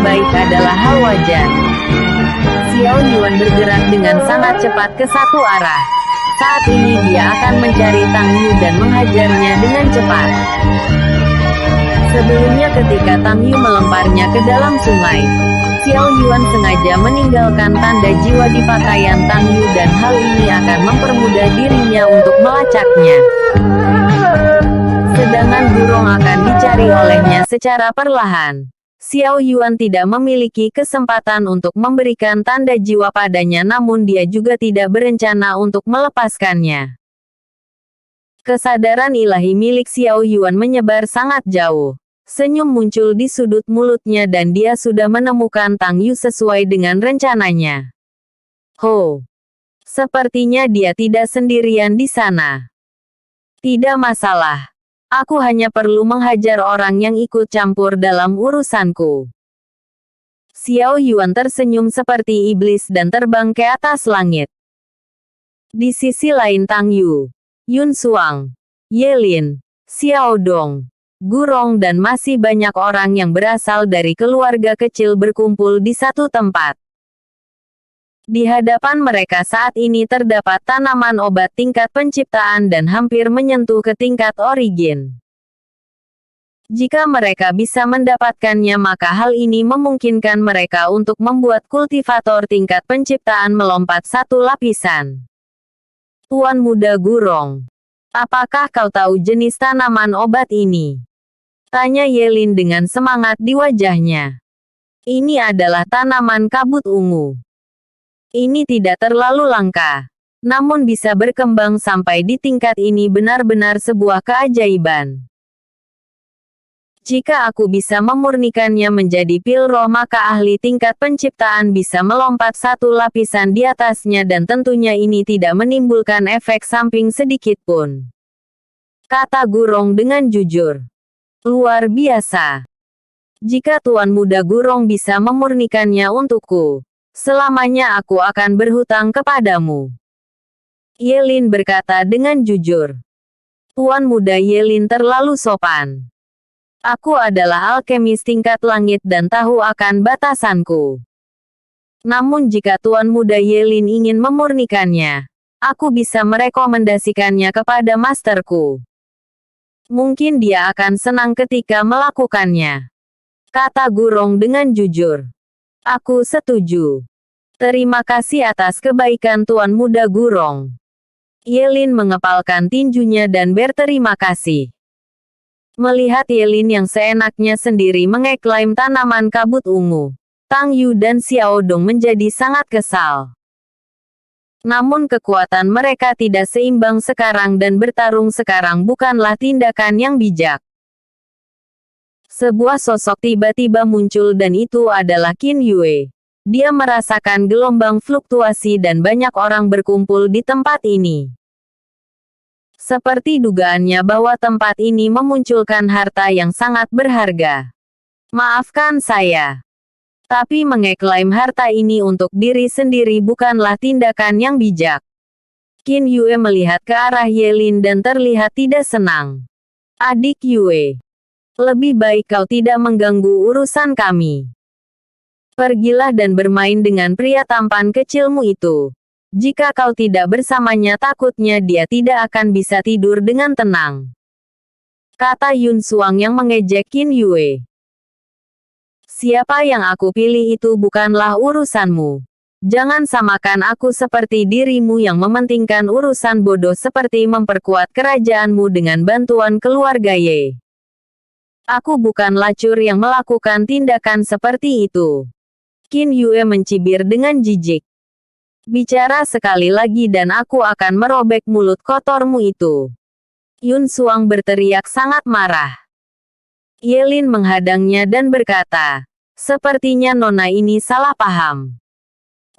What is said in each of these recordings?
baik adalah hal wajar. Xiao Yuan bergerak dengan sangat cepat ke satu arah. Saat ini dia akan mencari Tang Yu dan menghajarnya dengan cepat. Sebelumnya ketika Tang Yu melemparnya ke dalam sungai, Xiao Yuan sengaja meninggalkan tanda jiwa di pakaian Tang Yu dan hal ini akan mempermudah dirinya untuk melacaknya. Sedangkan burung akan dicari olehnya secara perlahan. Xiao Yuan tidak memiliki kesempatan untuk memberikan tanda jiwa padanya, namun dia juga tidak berencana untuk melepaskannya. Kesadaran ilahi milik Xiao Yuan menyebar sangat jauh. Senyum muncul di sudut mulutnya dan dia sudah menemukan Tang Yu sesuai dengan rencananya. Ho! Sepertinya dia tidak sendirian di sana. Tidak masalah. Aku hanya perlu menghajar orang yang ikut campur dalam urusanku. Xiao Yuan tersenyum seperti iblis dan terbang ke atas langit. Di sisi lain Tang Yu, Yun Suang, Ye Lin, Xiao Dong, Gurong dan masih banyak orang yang berasal dari keluarga kecil berkumpul di satu tempat. Di hadapan mereka saat ini terdapat tanaman obat tingkat penciptaan dan hampir menyentuh ke tingkat origin. Jika mereka bisa mendapatkannya maka hal ini memungkinkan mereka untuk membuat kultivator tingkat penciptaan melompat satu lapisan. Tuan Muda Gurong, apakah kau tahu jenis tanaman obat ini? Tanya Yelin dengan semangat di wajahnya. Ini adalah tanaman kabut ungu. Ini tidak terlalu langka, namun bisa berkembang sampai di tingkat ini benar-benar sebuah keajaiban. Jika aku bisa memurnikannya menjadi pil roh maka ahli tingkat penciptaan bisa melompat satu lapisan di atasnya dan tentunya ini tidak menimbulkan efek samping sedikit pun. Kata Gurong dengan jujur. Luar biasa. Jika Tuan Muda Gurong bisa memurnikannya untukku, selamanya aku akan berhutang kepadamu. Yelin berkata dengan jujur. Tuan Muda Yelin terlalu sopan. Aku adalah alkemis tingkat langit dan tahu akan batasanku. Namun jika Tuan Muda Yelin ingin memurnikannya, aku bisa merekomendasikannya kepada masterku. Mungkin dia akan senang ketika melakukannya. Kata Gurong dengan jujur. Aku setuju. Terima kasih atas kebaikan Tuan Muda Gurong. Yelin mengepalkan tinjunya dan berterima kasih. Melihat Yelin yang seenaknya sendiri mengeklaim tanaman kabut ungu, Tang Yu dan Xiao Dong menjadi sangat kesal. Namun kekuatan mereka tidak seimbang sekarang dan bertarung sekarang bukanlah tindakan yang bijak. Sebuah sosok tiba-tiba muncul dan itu adalah Qin Yue. Dia merasakan gelombang fluktuasi dan banyak orang berkumpul di tempat ini. Seperti dugaannya bahwa tempat ini memunculkan harta yang sangat berharga. Maafkan saya. Tapi mengeklaim harta ini untuk diri sendiri bukanlah tindakan yang bijak. Qin Yue melihat ke arah Yelin dan terlihat tidak senang. Adik Yue. Lebih baik kau tidak mengganggu urusan kami. Pergilah dan bermain dengan pria tampan kecilmu itu. Jika kau tidak bersamanya takutnya dia tidak akan bisa tidur dengan tenang. Kata Yun Suang yang mengejek Qin Yue. Siapa yang aku pilih itu bukanlah urusanmu. Jangan samakan aku seperti dirimu yang mementingkan urusan bodoh seperti memperkuat kerajaanmu dengan bantuan keluarga Ye. Aku bukan lacur yang melakukan tindakan seperti itu. Qin Yue mencibir dengan jijik. Bicara sekali lagi dan aku akan merobek mulut kotormu itu. Yun Suang berteriak sangat marah. Yelin menghadangnya dan berkata, sepertinya nona ini salah paham.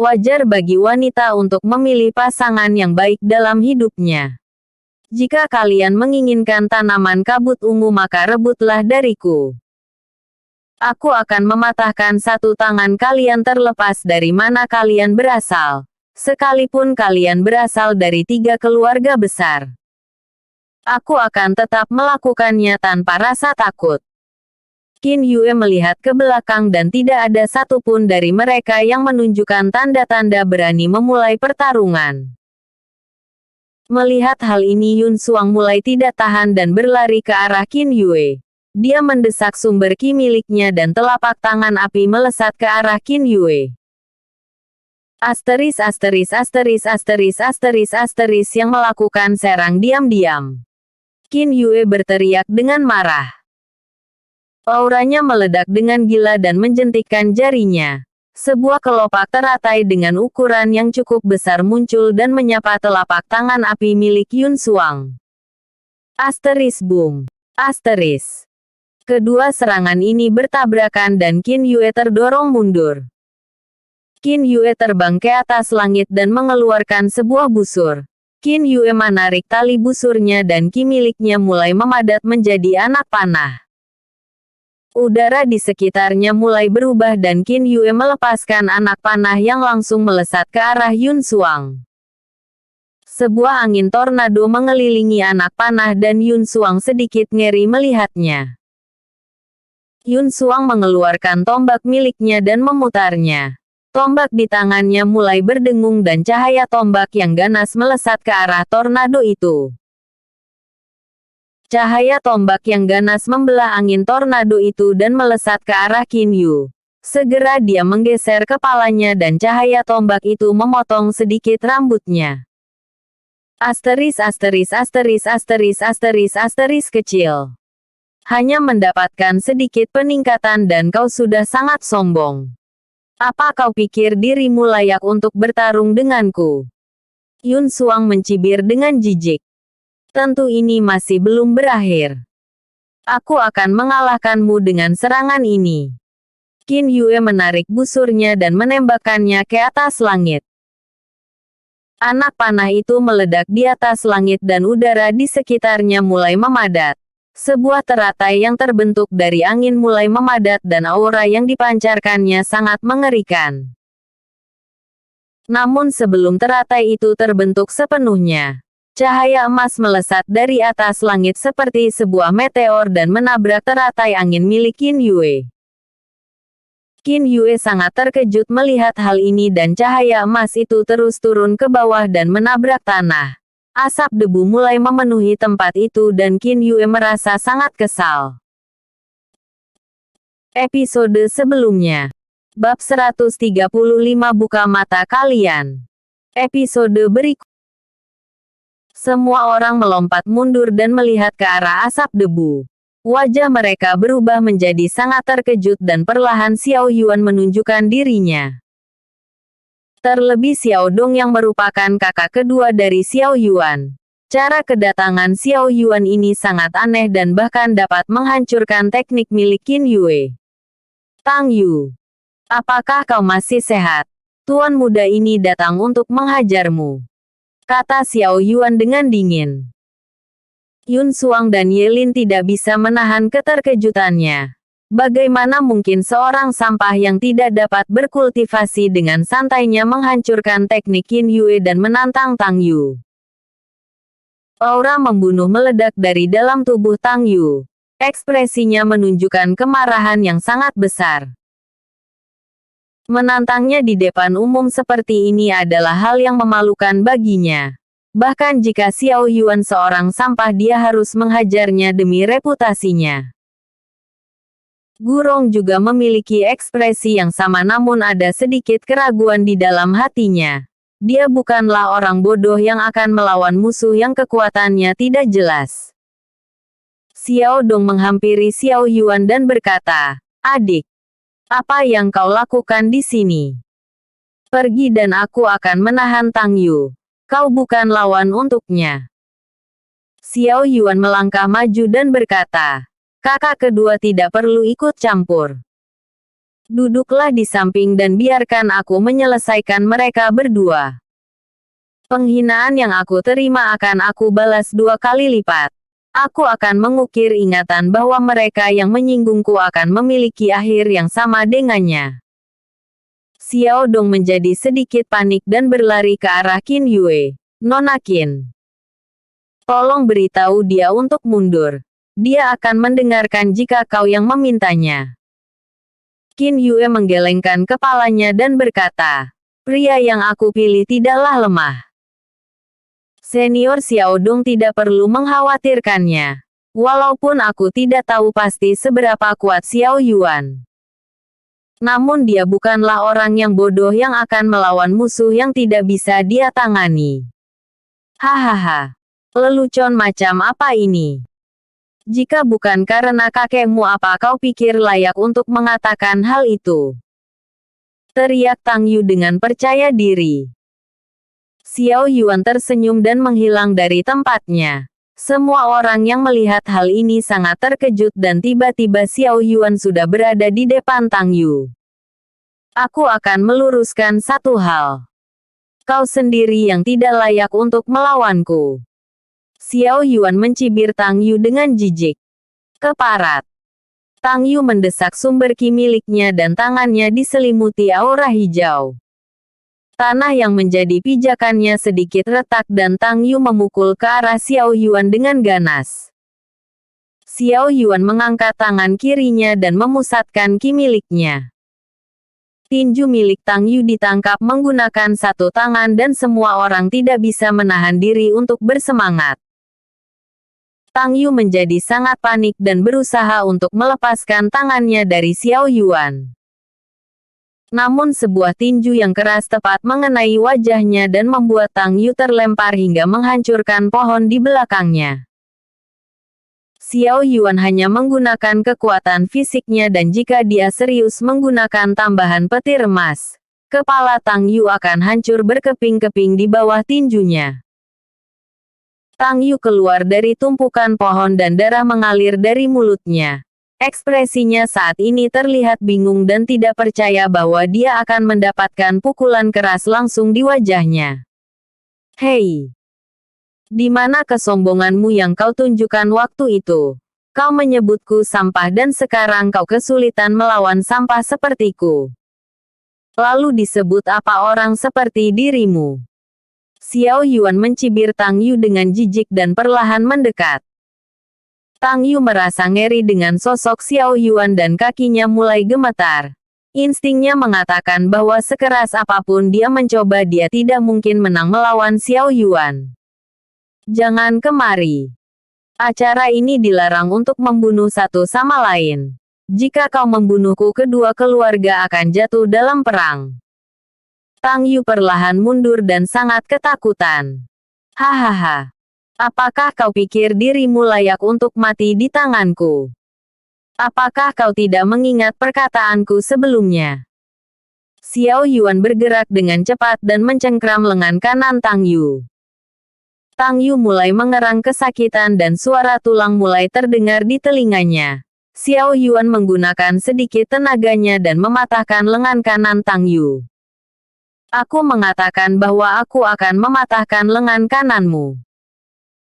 Wajar bagi wanita untuk memilih pasangan yang baik dalam hidupnya. Jika kalian menginginkan tanaman kabut ungu maka rebutlah dariku. Aku akan mematahkan satu tangan kalian terlepas dari mana kalian berasal, sekalipun kalian berasal dari 3 keluarga besar. Aku akan tetap melakukannya tanpa rasa takut. Qin Yue melihat ke belakang dan tidak ada satupun dari mereka yang menunjukkan tanda-tanda berani memulai pertarungan. Melihat hal ini Yun Xuang mulai tidak tahan dan berlari ke arah Qin Yue. Dia mendesak sumber ki miliknya dan telapak tangan api melesat ke arah Qin Yue. Asteris yang melakukan serang diam-diam. Qin Yue berteriak dengan marah. Auranya meledak dengan gila dan menjentikkan jarinya. Sebuah kelopak teratai dengan ukuran yang cukup besar muncul dan menyapa telapak tangan api milik Yun Xuang. Asteris boom. Asteris. Kedua serangan ini bertabrakan dan Qin Yue terdorong mundur. Qin Yue terbang ke atas langit dan mengeluarkan sebuah busur. Qin Yue menarik tali busurnya dan ki miliknya mulai memadat menjadi anak panah. Udara di sekitarnya mulai berubah dan Qin Yue melepaskan anak panah yang langsung melesat ke arah Yun Xuang. Sebuah angin tornado mengelilingi anak panah dan Yun Xuang sedikit ngeri melihatnya. Yun Xuang mengeluarkan tombak miliknya dan memutarnya. Tombak di tangannya mulai berdengung dan cahaya tombak yang ganas melesat ke arah tornado itu. Cahaya tombak yang ganas membelah angin tornado itu dan melesat ke arah Qin Yue. Segera dia menggeser kepalanya dan cahaya tombak itu memotong sedikit rambutnya. Asteris kecil. Hanya mendapatkan sedikit peningkatan dan kau sudah sangat sombong. Apa kau pikir dirimu layak untuk bertarung denganku? Yun Xuang mencibir dengan jijik. Tentu ini masih belum berakhir. Aku akan mengalahkanmu dengan serangan ini. Qin Yue menarik busurnya dan menembakkannya ke atas langit. Anak panah itu meledak di atas langit dan udara di sekitarnya mulai memadat. Sebuah teratai yang terbentuk dari angin mulai memadat dan aura yang dipancarkannya sangat mengerikan. Namun sebelum teratai itu terbentuk sepenuhnya, cahaya emas melesat dari atas langit seperti sebuah meteor dan menabrak teratai angin milik Qin Yue. Qin Yue sangat terkejut melihat hal ini dan cahaya emas itu terus turun ke bawah dan menabrak tanah. Asap debu mulai memenuhi tempat itu dan Qin Yue merasa sangat kesal. Episode sebelumnya. Bab 135 Buka Mata Kalian. Episode berikut. Semua orang melompat mundur dan melihat ke arah asap debu. Wajah mereka berubah menjadi sangat terkejut dan perlahan Xiao Yuan menunjukkan dirinya. Terlebih Xiao Dong yang merupakan kakak kedua dari Xiao Yuan. Cara kedatangan Xiao Yuan ini sangat aneh dan bahkan dapat menghancurkan teknik milik Qin Yue. Tang Yu, apakah kau masih sehat? Tuan muda ini datang untuk menghajarmu, kata Xiao Yuan dengan dingin. Yun Xuang dan Ye Lin tidak bisa menahan keterkejutannya. Bagaimana mungkin seorang sampah yang tidak dapat berkultivasi dengan santainya menghancurkan teknik Qin Yue dan menantang Tang Yu? Aura membunuh meledak dari dalam tubuh Tang Yu. Ekspresinya menunjukkan kemarahan yang sangat besar. Menantangnya di depan umum seperti ini adalah hal yang memalukan baginya. Bahkan jika Xiao Yuan seorang sampah dia harus menghajarnya demi reputasinya. Gurong juga memiliki ekspresi yang sama namun ada sedikit keraguan di dalam hatinya. Dia bukanlah orang bodoh yang akan melawan musuh yang kekuatannya tidak jelas. Xiao Dong menghampiri Xiao Yuan dan berkata, "Adik, apa yang kau lakukan di sini? Pergi dan aku akan menahan Tang Yu. Kau bukan lawan untuknya." Xiao Yuan melangkah maju dan berkata, "Kakak kedua tidak perlu ikut campur. Duduklah di samping dan biarkan aku menyelesaikan mereka berdua. Penghinaan yang aku terima akan aku balas 2 kali lipat. Aku akan mengukir ingatan bahwa mereka yang menyinggungku akan memiliki akhir yang sama dengannya." Xiao Dong menjadi sedikit panik dan berlari ke arah Qin Yue. "Nona Qin, tolong beritahu dia untuk mundur. Dia akan mendengarkan jika kau yang memintanya. Qin Yue menggelengkan kepalanya dan berkata, pria yang aku pilih tidaklah lemah. Senior Xiao Dong tidak perlu mengkhawatirkannya. Walaupun aku tidak tahu pasti seberapa kuat Xiao Yuan. Namun dia bukanlah orang yang bodoh yang akan melawan musuh yang tidak bisa dia tangani. Hahaha. Lelucon macam apa ini? Jika bukan karena kakekmu, apa kau pikir layak untuk mengatakan hal itu? Teriak Tang Yu dengan percaya diri. Xiao Yuan tersenyum dan menghilang dari tempatnya. Semua orang yang melihat hal ini sangat terkejut dan tiba-tiba Xiao Yuan sudah berada di depan Tang Yu. Aku akan meluruskan satu hal. Kau sendiri yang tidak layak untuk melawanku. Xiao Yuan mencibir Tang Yu dengan jijik. Keparat. Tang Yu mendesak sumber ki miliknya dan tangannya diselimuti aura hijau. Tanah yang menjadi pijakannya sedikit retak dan Tang Yu memukul ke arah Xiao Yuan dengan ganas. Xiao Yuan mengangkat tangan kirinya dan memusatkan ki miliknya. Tinju milik Tang Yu ditangkap menggunakan satu tangan dan semua orang tidak bisa menahan diri untuk bersemangat. Tang Yu menjadi sangat panik dan berusaha untuk melepaskan tangannya dari Xiao Yuan. Namun sebuah tinju yang keras tepat mengenai wajahnya dan membuat Tang Yu terlempar hingga menghancurkan pohon di belakangnya. Xiao Yuan hanya menggunakan kekuatan fisiknya dan jika dia serius menggunakan tambahan petir emas, kepala Tang Yu akan hancur berkeping-keping di bawah tinjunya. Tang Yu keluar dari tumpukan pohon dan darah mengalir dari mulutnya. Ekspresinya saat ini terlihat bingung dan tidak percaya bahwa dia akan mendapatkan pukulan keras langsung di wajahnya. Hei! Di mana kesombonganmu yang kau tunjukkan waktu itu? Kau menyebutku sampah dan sekarang kau kesulitan melawan sampah sepertiku. Lalu disebut apa orang seperti dirimu? Xiao Yuan mencibir Tang Yu dengan jijik dan perlahan mendekat. Tang Yu merasa ngeri dengan sosok Xiao Yuan dan kakinya mulai gemetar. Instingnya mengatakan bahwa sekeras apapun dia mencoba dia tidak mungkin menang melawan Xiao Yuan. Jangan kemari. Acara ini dilarang untuk membunuh satu sama lain. Jika kau membunuhku, kedua keluarga akan jatuh dalam perang. Tang Yu perlahan mundur dan sangat ketakutan. Hahaha. Apakah kau pikir dirimu layak untuk mati di tanganku? Apakah kau tidak mengingat perkataanku sebelumnya? Xiao Yuan bergerak dengan cepat dan mencengkram lengan kanan Tang Yu. Tang Yu mulai mengerang kesakitan dan suara tulang mulai terdengar di telinganya. Xiao Yuan menggunakan sedikit tenaganya dan mematahkan lengan kanan Tang Yu. Aku mengatakan bahwa aku akan mematahkan lengan kananmu.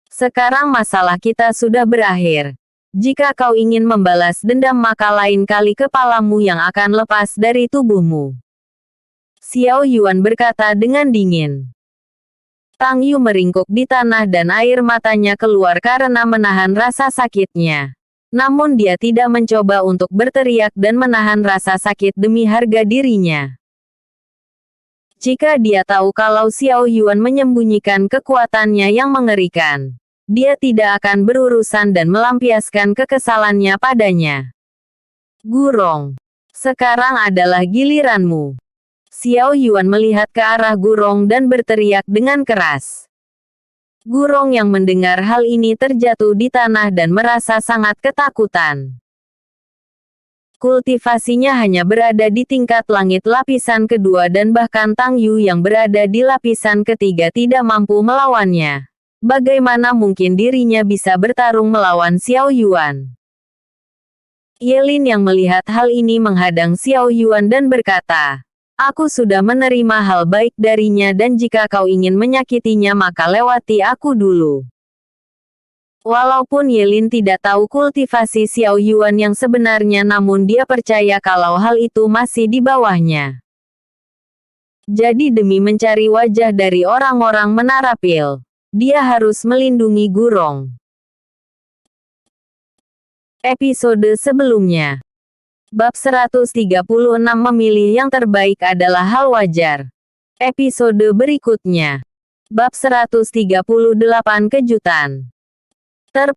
Sekarang masalah kita sudah berakhir. Jika kau ingin membalas dendam maka lain kali kepalamu yang akan lepas dari tubuhmu. Xiao Yuan berkata dengan dingin. Tang Yu meringkuk di tanah dan air matanya keluar karena menahan rasa sakitnya. Namun dia tidak mencoba untuk berteriak dan menahan rasa sakit demi harga dirinya. Jika dia tahu kalau Xiao Yuan menyembunyikan kekuatannya yang mengerikan, dia tidak akan berurusan dan melampiaskan kekesalannya padanya. Gurong. Sekarang adalah giliranmu. Xiao Yuan melihat ke arah Gurong dan berteriak dengan keras. Gurong yang mendengar hal ini terjatuh di tanah dan merasa sangat ketakutan. Kultivasinya hanya berada di tingkat langit lapisan kedua dan bahkan Tang Yu yang berada di lapisan ketiga tidak mampu melawannya. Bagaimana mungkin dirinya bisa bertarung melawan Xiao Yuan? Yelin yang melihat hal ini menghadang Xiao Yuan dan berkata, aku sudah menerima hal baik darinya dan jika kau ingin menyakitinya maka lewati aku dulu. Walaupun Yelin tidak tahu kultivasi Xiao Yuan yang sebenarnya namun dia percaya kalau hal itu masih di bawahnya. Jadi demi mencari wajah dari orang-orang menara pil, dia harus melindungi Gurong. Episode sebelumnya. Bab 136 memilih yang terbaik adalah hal wajar. Episode berikutnya. Bab 138 kejutan.